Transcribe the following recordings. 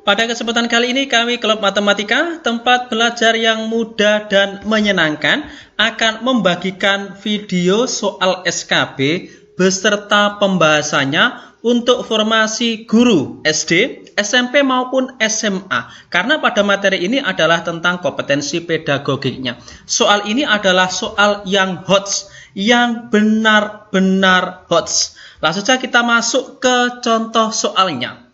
Pada kesempatan kali ini kami Klub Matematika, tempat belajar yang mudah dan menyenangkan, akan membagikan video soal SKB beserta pembahasannya untuk formasi guru SD, SMP maupun SMA. Karena pada materi ini adalah tentang kompetensi pedagogiknya. Soal ini adalah soal yang HOTS, yang benar-benar HOTS. Langsung saja kita masuk ke contoh soalnya.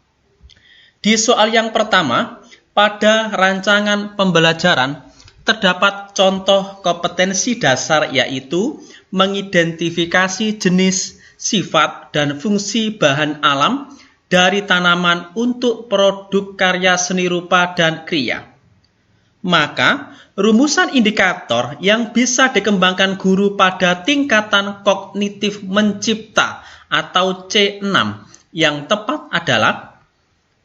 Di soal yang pertama, pada rancangan pembelajaran terdapat contoh kompetensi dasar yaitu mengidentifikasi jenis, sifat, dan fungsi bahan alam dari tanaman untuk produk karya seni rupa dan kriya. Maka, rumusan indikator yang bisa dikembangkan guru pada tingkatan kognitif mencipta atau C6 yang tepat adalah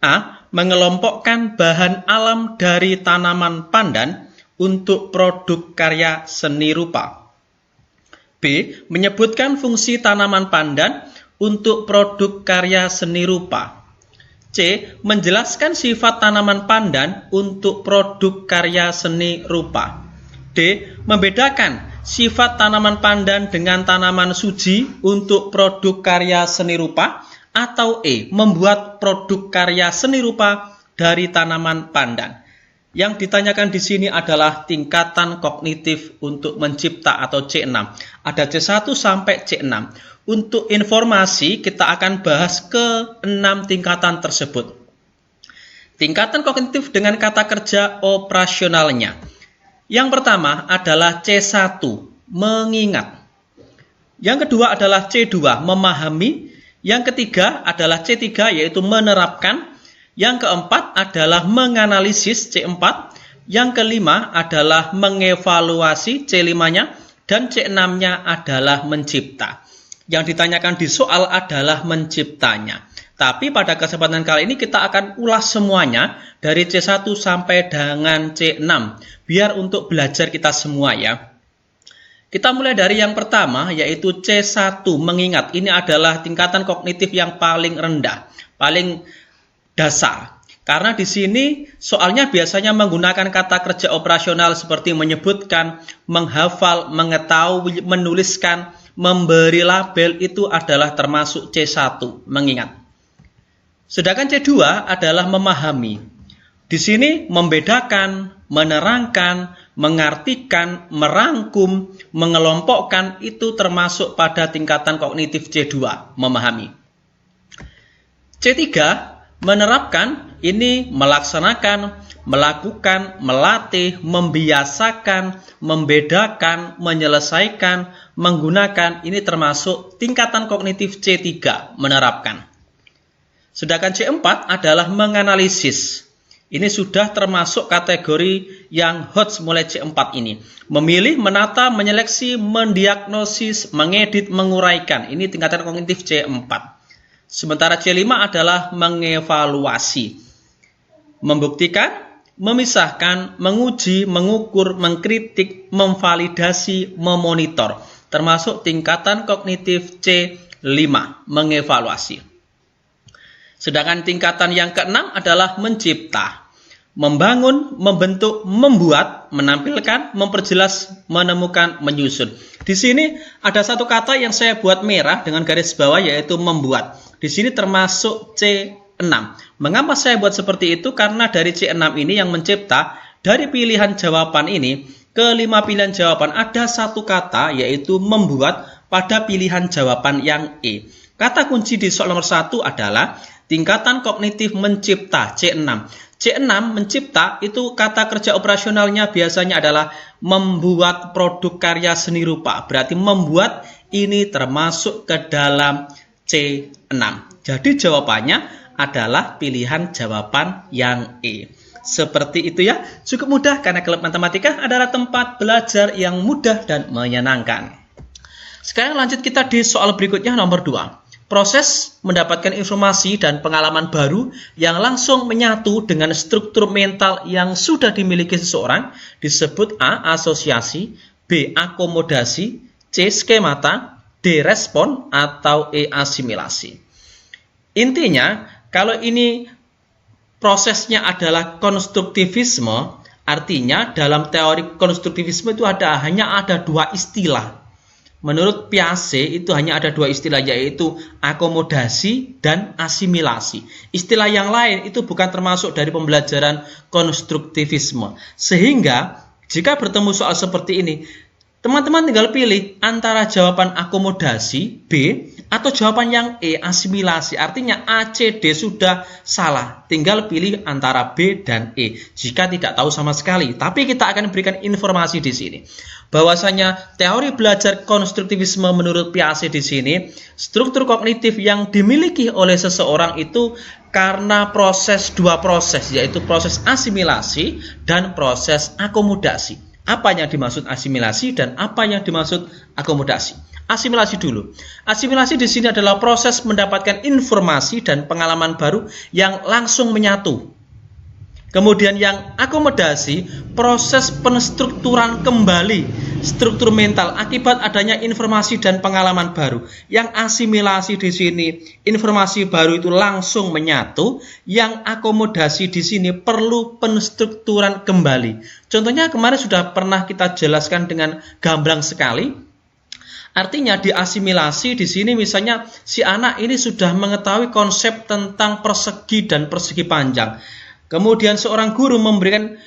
A. Mengelompokkan bahan alam dari tanaman pandan untuk produk karya seni rupa. B. Menyebutkan fungsi tanaman pandan untuk produk karya seni rupa. C. Menjelaskan sifat tanaman pandan untuk produk karya seni rupa. D. Membedakan sifat tanaman pandan dengan tanaman suji untuk produk karya seni rupa. Atau E. Membuat produk karya seni rupa dari tanaman pandan. Yang ditanyakan di sini adalah tingkatan kognitif untuk mencipta atau C6. Ada C1 sampai C6. Untuk informasi kita akan bahas ke 6 tingkatan tersebut. Tingkatan kognitif dengan kata kerja operasionalnya. Yang pertama adalah C1, mengingat. Yang kedua adalah C2, memahami. Yang ketiga adalah C3, yaitu menerapkan. Yang keempat adalah menganalisis, C4. Yang kelima adalah mengevaluasi, C5-nya. Dan C6-nya adalah mencipta. Yang ditanyakan di soal adalah menciptanya. Tapi pada kesempatan kali ini kita akan ulas semuanya dari C1 sampai dengan C6. Biar untuk belajar kita semua ya. Kita mulai dari yang pertama, yaitu C1, mengingat. Ini adalah tingkatan kognitif yang paling rendah, paling dasar. Karena di sini soalnya biasanya menggunakan kata kerja operasional seperti menyebutkan, menghafal, mengetahui, menuliskan, memberi label, itu adalah termasuk C1, mengingat. Sedangkan C2 adalah memahami. Di sini membedakan, menerangkan, mengartikan, merangkum, mengelompokkan, itu termasuk pada tingkatan kognitif C2, memahami. C3, menerapkan, ini melaksanakan, melakukan, melatih, membiasakan, membedakan, menyelesaikan, menggunakan, ini termasuk tingkatan kognitif C3, menerapkan. Sedangkan C4 adalah menganalisis. Ini sudah termasuk kategori yang HOTS mulai C4 ini. Memilih, menata, menyeleksi, mendiagnosis, mengedit, menguraikan. Ini tingkatan kognitif C4. Sementara C5 adalah mengevaluasi. Membuktikan, memisahkan, menguji, mengukur, mengkritik, memvalidasi, memonitor. Termasuk tingkatan kognitif C5, mengevaluasi. Sedangkan tingkatan yang keenam adalah mencipta. Membangun, membentuk, membuat, menampilkan, memperjelas, menemukan, menyusun. Di sini ada satu kata yang saya buat merah dengan garis bawah yaitu membuat. Di sini termasuk C6. Mengapa saya buat seperti itu? Karena dari C6 ini yang mencipta, dari pilihan jawaban ini, ke 5 pilihan jawaban ada satu kata yaitu membuat pada pilihan jawaban yang E. Kata kunci di soal nomor 1 adalah tingkatan kognitif mencipta, C6. C6 mencipta itu kata kerja operasionalnya biasanya adalah membuat produk karya seni rupa. Berarti membuat ini termasuk ke dalam C6. Jadi jawabannya adalah pilihan jawaban yang E. Seperti itu ya. Cukup mudah karena Klub Matematika adalah tempat belajar yang mudah dan menyenangkan. Sekarang lanjut kita di soal berikutnya nomor 2. Proses mendapatkan informasi dan pengalaman baru yang langsung menyatu dengan struktur mental yang sudah dimiliki seseorang disebut A. Asosiasi, B. Akomodasi, C. Skemata, D. Respon, atau E. Asimilasi. Intinya, kalau ini prosesnya adalah konstruktivisme, artinya dalam teori konstruktivisme itu hanya ada dua istilah. Menurut Piaget itu hanya ada dua istilah, yaitu akomodasi dan asimilasi. Istilah yang lain itu bukan termasuk dari pembelajaran konstruktivisme. Sehingga jika bertemu soal seperti ini, teman-teman tinggal pilih antara jawaban akomodasi B atau jawaban yang E, asimilasi. Artinya A, C, D sudah salah. Tinggal pilih antara B dan E jika tidak tahu sama sekali. Tapi kita akan berikan informasi di sini bahwasanya teori belajar konstruktivisme menurut Piaget di sini, struktur kognitif yang dimiliki oleh seseorang itu karena dua proses, yaitu proses asimilasi dan proses akomodasi. Apa yang dimaksud asimilasi dan apa yang dimaksud akomodasi? Asimilasi dulu. Asimilasi di sini adalah proses mendapatkan informasi dan pengalaman baru yang langsung menyatu. Kemudian yang akomodasi, proses penstrukturan kembali struktur mental akibat adanya informasi dan pengalaman baru. Yang asimilasi di sini, informasi baru itu langsung menyatu. Yang akomodasi di sini perlu penstrukturan kembali. Contohnya kemarin sudah pernah kita jelaskan dengan gamblang sekali. Artinya di asimilasi di sini misalnya si anak ini sudah mengetahui konsep tentang persegi dan persegi panjang. Kemudian seorang guru memberikan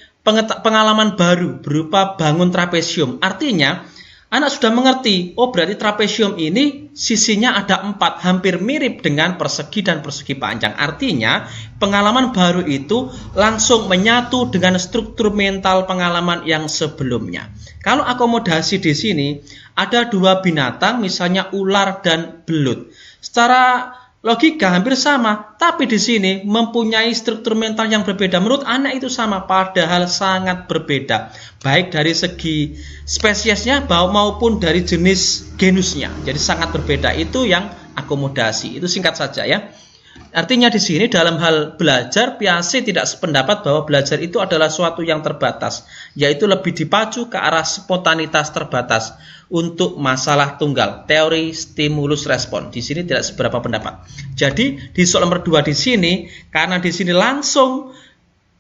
pengalaman baru berupa bangun trapesium. Artinya anak sudah mengerti, oh berarti trapesium ini sisinya ada 4, hampir mirip dengan persegi dan persegi panjang. Artinya pengalaman baru itu langsung menyatu dengan struktur mental pengalaman yang sebelumnya. Kalau akomodasi di sini ada dua binatang, misalnya ular dan belut. Secara logika hampir sama, tapi di sini mempunyai struktur mental yang berbeda. Menurut anak itu sama, padahal sangat berbeda. Baik dari segi spesiesnya maupun dari jenis genusnya. Jadi sangat berbeda. Itu yang akomodasi. Itu singkat saja ya. Artinya di sini dalam hal belajar, Piaget tidak sependapat bahwa belajar itu adalah suatu yang terbatas, yaitu lebih dipacu ke arah spontanitas terbatas untuk masalah tunggal, teori stimulus respon. Di sini tidak seberapa pendapat. Jadi di soal nomor 2 di sini, karena di sini langsung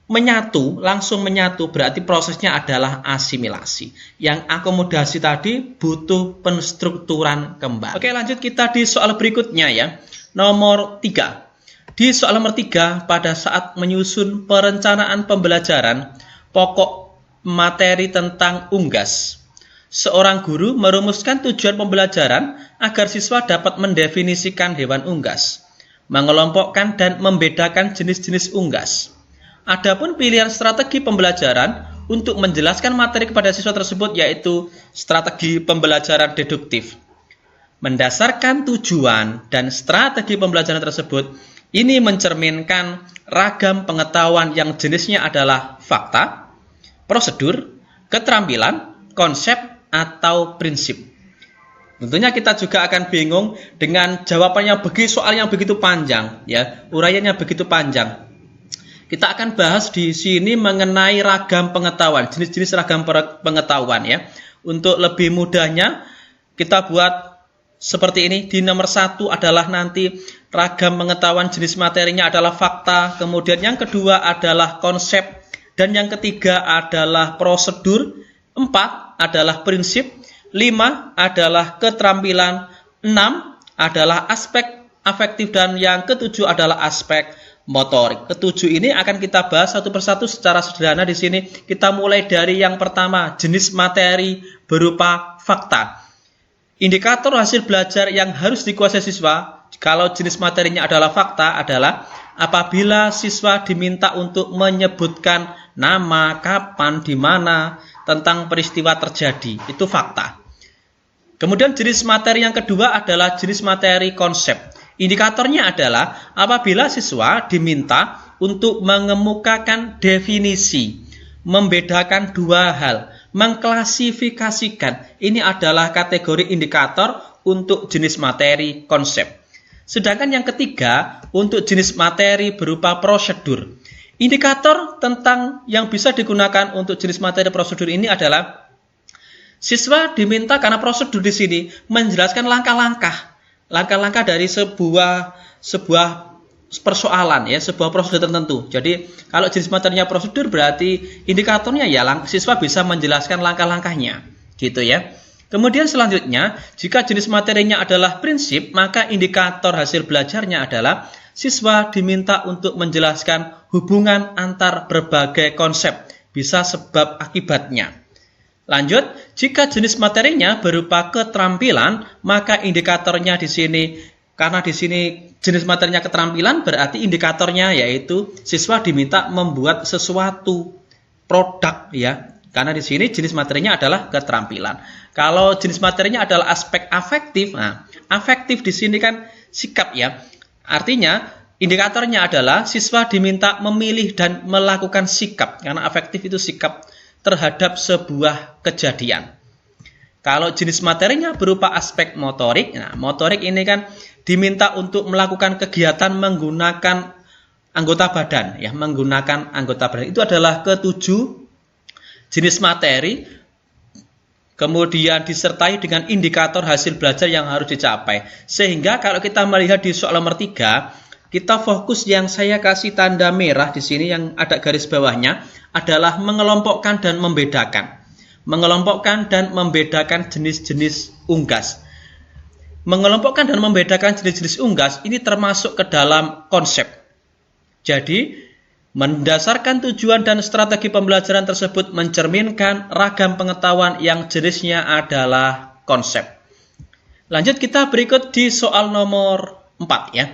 menyatu berarti prosesnya adalah asimilasi. Yang akomodasi tadi butuh penstrukturan kembali. Oke, lanjut kita di soal berikutnya ya. Nomor 3. Di soal nomor 3, pada saat menyusun perencanaan pembelajaran pokok materi tentang unggas, seorang guru merumuskan tujuan pembelajaran agar siswa dapat mendefinisikan hewan unggas, mengelompokkan dan membedakan jenis-jenis unggas. Adapun pilihan strategi pembelajaran untuk menjelaskan materi kepada siswa tersebut yaitu strategi pembelajaran deduktif. Mendasarkan tujuan dan strategi pembelajaran tersebut, ini mencerminkan ragam pengetahuan yang jenisnya adalah fakta, prosedur, keterampilan, konsep, atau prinsip. Tentunya kita juga akan bingung dengan jawabannya soal yang begitu panjang, ya, uraiannya begitu panjang. Kita akan bahas di sini mengenai ragam pengetahuan, jenis-jenis ragam pengetahuan ya. Untuk lebih mudahnya kita buat seperti ini. Di nomor 1 adalah nanti ragam pengetahuan jenis materinya adalah fakta, kemudian yang kedua adalah konsep, dan yang ketiga adalah prosedur, 4 adalah prinsip, 5 adalah keterampilan, 6 adalah aspek afektif, dan yang ketujuh adalah aspek motorik. Ketujuh ini akan kita bahas satu persatu secara sederhana di sini. Kita mulai dari yang pertama, jenis materi berupa fakta. Indikator hasil belajar yang harus dikuasai siswa kalau jenis materinya adalah fakta adalah apabila siswa diminta untuk menyebutkan nama, kapan, di mana, tentang peristiwa terjadi. Itu fakta. Kemudian jenis materi yang kedua adalah jenis materi konsep. Indikatornya adalah apabila siswa diminta untuk mengemukakan definisi, membedakan dua hal, mengklasifikasikan. Ini adalah kategori indikator untuk jenis materi konsep. Sedangkan yang ketiga untuk jenis materi berupa prosedur. Indikator tentang yang bisa digunakan untuk jenis materi prosedur ini adalah siswa diminta, karena prosedur di sini menjelaskan langkah-langkah dari sebuah persoalan ya, sebuah prosedur tertentu. Jadi kalau jenis materinya prosedur berarti indikatornya ya siswa bisa menjelaskan langkah-langkahnya gitu ya. Kemudian selanjutnya, jika jenis materinya adalah prinsip, maka indikator hasil belajarnya adalah siswa diminta untuk menjelaskan hubungan antar berbagai konsep, bisa sebab akibatnya. Lanjut, jika jenis materinya berupa keterampilan, maka indikatornya di sini, karena di sini jenis materinya keterampilan, berarti indikatornya yaitu siswa diminta membuat sesuatu produk ya. Karena di sini jenis materinya adalah keterampilan. Kalau jenis materinya adalah aspek afektif, nah afektif di sini kan sikap ya. Artinya indikatornya adalah siswa diminta memilih dan melakukan sikap. Karena afektif itu sikap terhadap sebuah kejadian. Kalau jenis materinya berupa aspek motorik, nah motorik ini kan diminta untuk melakukan kegiatan menggunakan anggota badan ya, menggunakan anggota badan. Itu adalah ketujuh jenis materi, kemudian disertai dengan indikator hasil belajar yang harus dicapai. Sehingga kalau kita melihat di soal nomor 3, kita fokus yang saya kasih tanda merah di sini yang ada garis bawahnya adalah mengelompokkan dan membedakan. Mengelompokkan dan membedakan jenis-jenis unggas. Mengelompokkan dan membedakan jenis-jenis unggas ini termasuk ke dalam konsep. Jadi, mendasarkan tujuan dan strategi pembelajaran tersebut mencerminkan ragam pengetahuan yang jenisnya adalah konsep. Lanjut kita berikut di soal nomor 4 ya.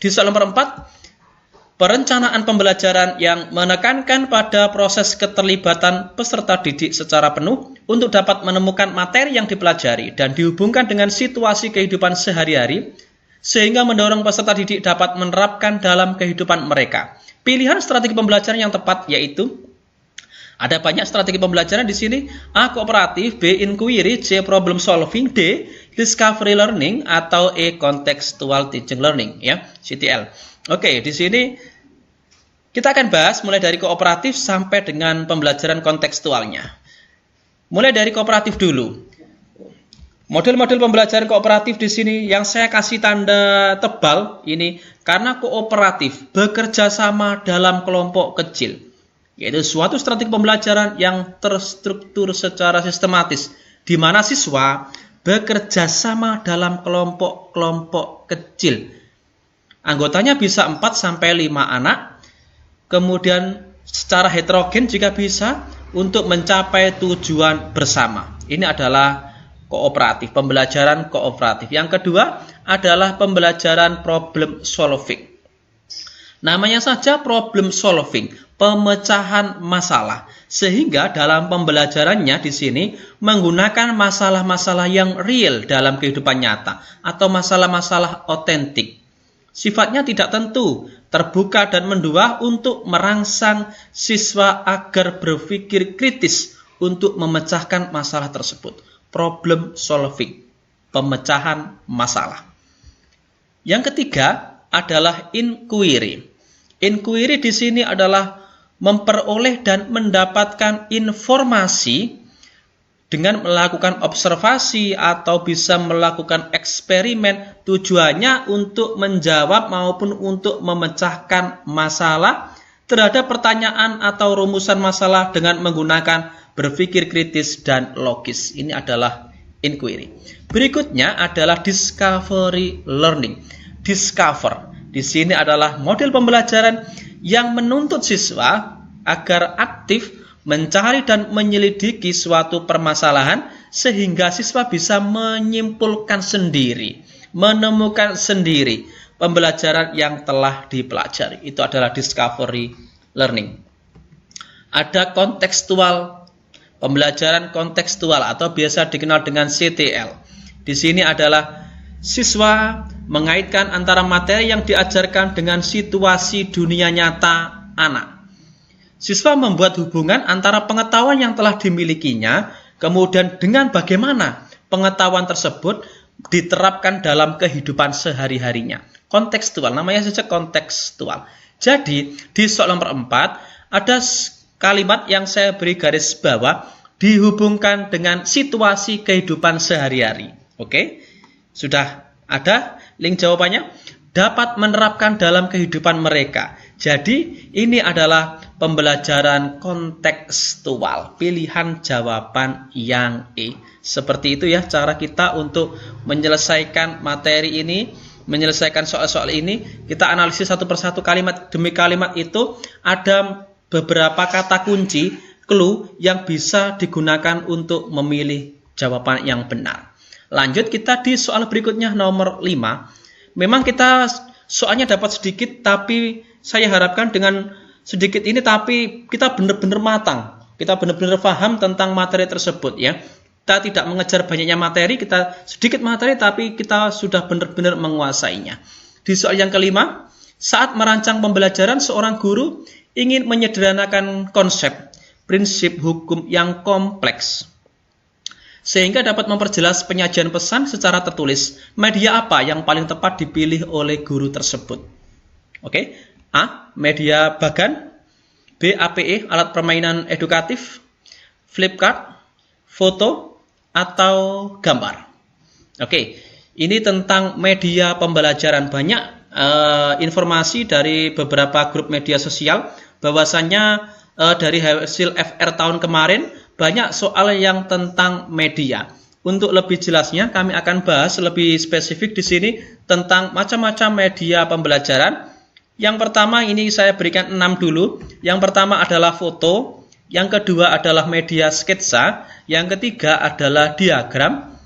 Di soal nomor 4, perencanaan pembelajaran yang menekankan pada proses keterlibatan peserta didik secara penuh untuk dapat menemukan materi yang dipelajari dan dihubungkan dengan situasi kehidupan sehari-hari sehingga mendorong peserta didik dapat menerapkan dalam kehidupan mereka. Pilihan strategi pembelajaran yang tepat yaitu ada banyak strategi pembelajaran di sini. A. Kooperatif, B. Inquiry, C. Problem solving, D. Discovery learning atau E. Contextual teaching learning ya, CTL. Oke, di sini kita akan bahas mulai dari kooperatif sampai dengan pembelajaran kontekstualnya. Mulai dari kooperatif dulu. Model-model pembelajaran kooperatif di sini yang saya kasih tanda tebal ini karena kooperatif bekerja sama dalam kelompok kecil, yaitu suatu strategi pembelajaran yang terstruktur secara sistematis, di mana siswa bekerja sama dalam kelompok-kelompok kecil. Anggotanya bisa 4-5 anak, kemudian secara heterogen jika bisa untuk mencapai tujuan bersama. Ini adalah kooperatif, pembelajaran kooperatif. Yang kedua adalah pembelajaran problem solving. Namanya saja problem solving, pemecahan masalah. Sehingga dalam pembelajarannya di sini menggunakan masalah-masalah yang real dalam kehidupan nyata atau masalah-masalah otentik. Sifatnya tidak tentu, terbuka dan mendua untuk merangsang siswa agar berpikir kritis untuk memecahkan masalah tersebut. Problem solving, pemecahan masalah. Yang ketiga adalah inquiry. Inquiry di sini adalah memperoleh dan mendapatkan informasi dengan melakukan observasi atau bisa melakukan eksperimen, tujuannya untuk menjawab maupun untuk memecahkan masalah terhadap pertanyaan atau rumusan masalah dengan menggunakan berpikir kritis dan logis. Ini adalah inquiry. Berikutnya adalah discovery learning. Discover di sini adalah model pembelajaran yang menuntut siswa agar aktif mencari dan menyelidiki suatu permasalahan sehingga siswa bisa menyimpulkan sendiri, menemukan sendiri pembelajaran yang telah dipelajari. Itu adalah discovery learning. Ada kontekstual, pembelajaran kontekstual atau biasa dikenal dengan CTL. Di sini adalah siswa mengaitkan antara materi yang diajarkan dengan situasi dunia nyata anak. Siswa membuat hubungan antara pengetahuan yang telah dimilikinya, kemudian dengan bagaimana pengetahuan tersebut diterapkan dalam kehidupan sehari-harinya. Kontekstual, namanya saja kontekstual. Jadi, di soal nomor 4, ada kalimat yang saya beri garis bawah dihubungkan dengan situasi kehidupan sehari-hari. Oke, sudah ada link jawabannya. dapat menerapkan dalam kehidupan mereka. Jadi ini adalah pembelajaran kontekstual, pilihan jawaban yang E. Seperti itu ya cara kita untuk menyelesaikan materi ini, menyelesaikan soal-soal ini. Kita analisis satu persatu kalimat demi kalimat itu, ada beberapa kata kunci, clue yang bisa digunakan untuk memilih jawaban yang benar. Lanjut kita di soal berikutnya nomor 5. Memang kita soalnya dapat sedikit, tapi saya harapkan dengan sedikit ini tapi kita benar-benar matang. Kita benar-benar paham tentang materi tersebut ya. Kita tidak mengejar banyaknya materi, kita sedikit materi tapi kita sudah benar-benar menguasainya. Di soal yang kelima, saat merancang pembelajaran seorang guru ingin menyederhanakan konsep, prinsip hukum yang kompleks, sehingga dapat memperjelas penyajian pesan secara tertulis. Media apa yang paling tepat dipilih oleh guru tersebut? Oke, A. Media bagan, B. APE, alat permainan edukatif, flipchart, foto, atau gambar. Oke, ini tentang media pembelajaran. Banyak informasi dari beberapa grup media sosial, bahwasannya dari hasil FR tahun kemarin, banyak soal yang tentang media. Untuk lebih jelasnya, kami akan bahas lebih spesifik di sini tentang macam-macam media pembelajaran. Yang pertama ini saya berikan 6 dulu. Yang pertama adalah foto, yang kedua adalah media sketsa, yang ketiga adalah diagram,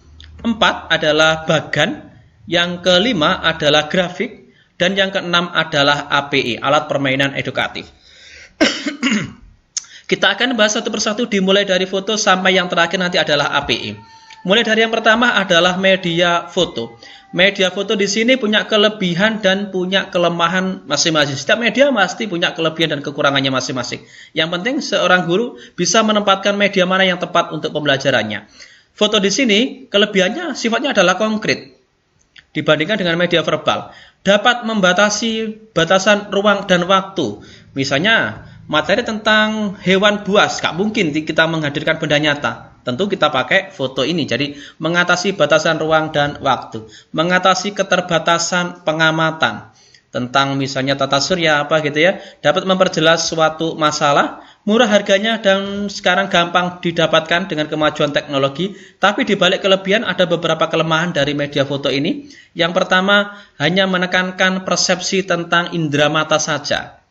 4 adalah bagan, yang kelima adalah grafik, dan yang keenam adalah APE, alat permainan edukatif. Kita akan bahas satu persatu dimulai dari foto sampai yang terakhir nanti adalah APE. Mulai dari yang pertama adalah media foto. Media foto di sini punya kelebihan dan punya kelemahan masing-masing. Setiap media pasti punya kelebihan dan kekurangannya masing-masing. Yang penting seorang guru bisa menempatkan media mana yang tepat untuk pembelajarannya. Foto di sini kelebihannya sifatnya adalah konkret dibandingkan dengan media verbal. Dapat membatasi batasan ruang dan waktu. Misalnya materi tentang hewan buas, gak mungkin kita menghadirkan benda nyata. Tentu kita pakai foto ini. Jadi mengatasi batasan ruang dan waktu, mengatasi keterbatasan pengamatan tentang misalnya tata surya apa gitu ya, dapat memperjelas suatu masalah, murah harganya dan sekarang gampang didapatkan dengan kemajuan teknologi. Tapi di balik kelebihan ada beberapa kelemahan dari media foto ini. Yang pertama, hanya menekankan persepsi tentang indera mata saja.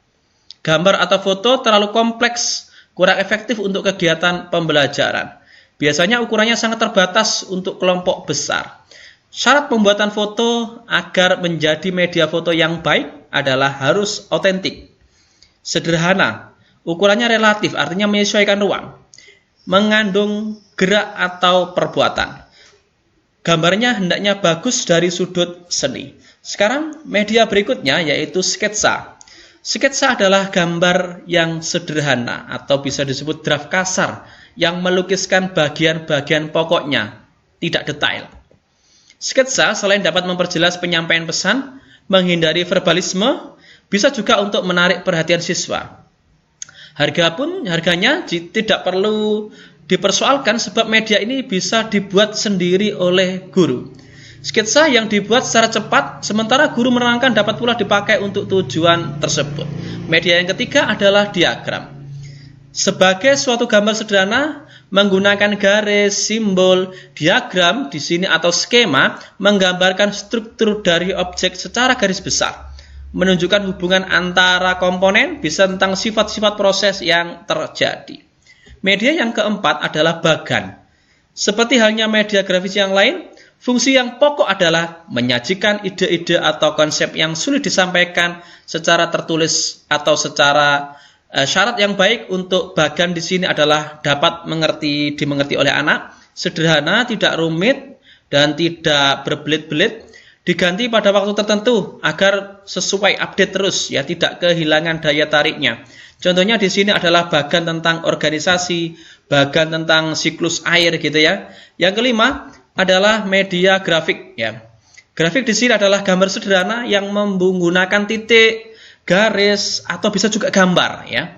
Gambar atau foto terlalu kompleks, kurang efektif untuk kegiatan pembelajaran. Biasanya ukurannya sangat terbatas untuk kelompok besar. Syarat pembuatan foto agar menjadi media foto yang baik adalah harus otentik, sederhana, ukurannya relatif, artinya menyesuaikan ruang, mengandung gerak atau perbuatan. Gambarnya hendaknya bagus dari sudut seni. Sekarang media berikutnya yaitu sketsa. Sketsa adalah gambar yang sederhana atau bisa disebut draft kasar yang melukiskan bagian-bagian pokoknya, tidak detail. Sketsa selain dapat memperjelas penyampaian pesan, menghindari verbalisme, bisa juga untuk menarik perhatian siswa. Harganya tidak perlu dipersoalkan sebab media ini bisa dibuat sendiri oleh guru. Sketsa yang dibuat secara cepat, sementara guru menerangkan dapat pula dipakai untuk tujuan tersebut. Media yang ketiga adalah diagram. Sebagai suatu gambar sederhana, menggunakan garis, simbol, diagram di sini atau skema, menggambarkan struktur dari objek secara garis besar. Menunjukkan hubungan antara komponen, bisa tentang sifat-sifat proses yang terjadi. Media yang keempat adalah bagan. Seperti halnya media grafis yang lain, fungsi yang pokok adalah menyajikan ide-ide atau konsep yang sulit disampaikan secara tertulis atau secara syarat yang baik untuk bagan di sini adalah dapat dimengerti oleh anak, sederhana, tidak rumit, dan tidak berbelit-belit, diganti pada waktu tertentu agar sesuai update terus, ya, tidak kehilangan daya tariknya. Contohnya di sini adalah bagan tentang organisasi, bagan tentang siklus air gitu ya. Yang kelima adalah media grafik ya. Grafik di sini adalah gambar sederhana yang menggunakan titik, garis atau bisa juga gambar ya.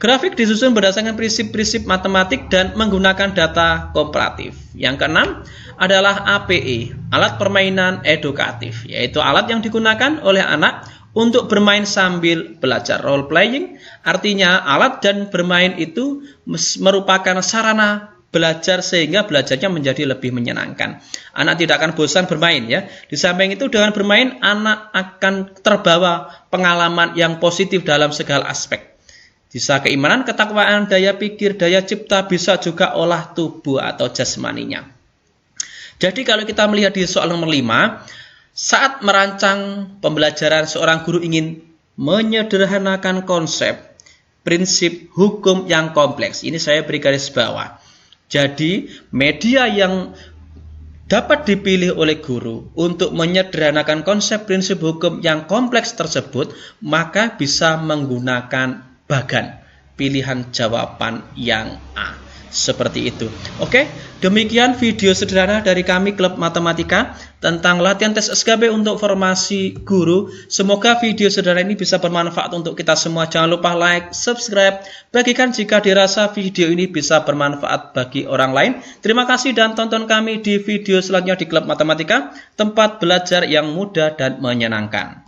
Grafik disusun berdasarkan prinsip-prinsip matematik dan menggunakan data komparatif. Yang keenam adalah APE, alat permainan edukatif, yaitu alat yang digunakan oleh anak untuk bermain sambil belajar. Role playing artinya alat dan bermain itu merupakan sarana belajar sehingga belajarnya menjadi lebih menyenangkan. Anak tidak akan bosan bermain ya. Di samping itu dengan bermain anak akan terbawa pengalaman yang positif dalam segala aspek. Bisa keimanan, ketakwaan, daya pikir, daya cipta, bisa juga olah tubuh atau jasmaninya. Jadi kalau kita melihat di soal nomor 5, saat merancang pembelajaran seorang guru ingin menyederhanakan konsep, prinsip, hukum yang kompleks. Ini saya beri garis bawah. Jadi media yang dapat dipilih oleh guru untuk menyederhanakan konsep prinsip hukum yang kompleks tersebut, maka bisa menggunakan bagan pilihan jawaban yang A. Seperti itu. Oke, demikian video sederhana dari kami Klub Matematika tentang latihan tes SKB untuk formasi guru. Semoga video sederhana ini bisa bermanfaat untuk kita semua. Jangan lupa like, subscribe, bagikan jika dirasa video ini bisa bermanfaat bagi orang lain. Terima kasih dan tonton kami di video selanjutnya di Klub Matematika, tempat belajar yang mudah dan menyenangkan.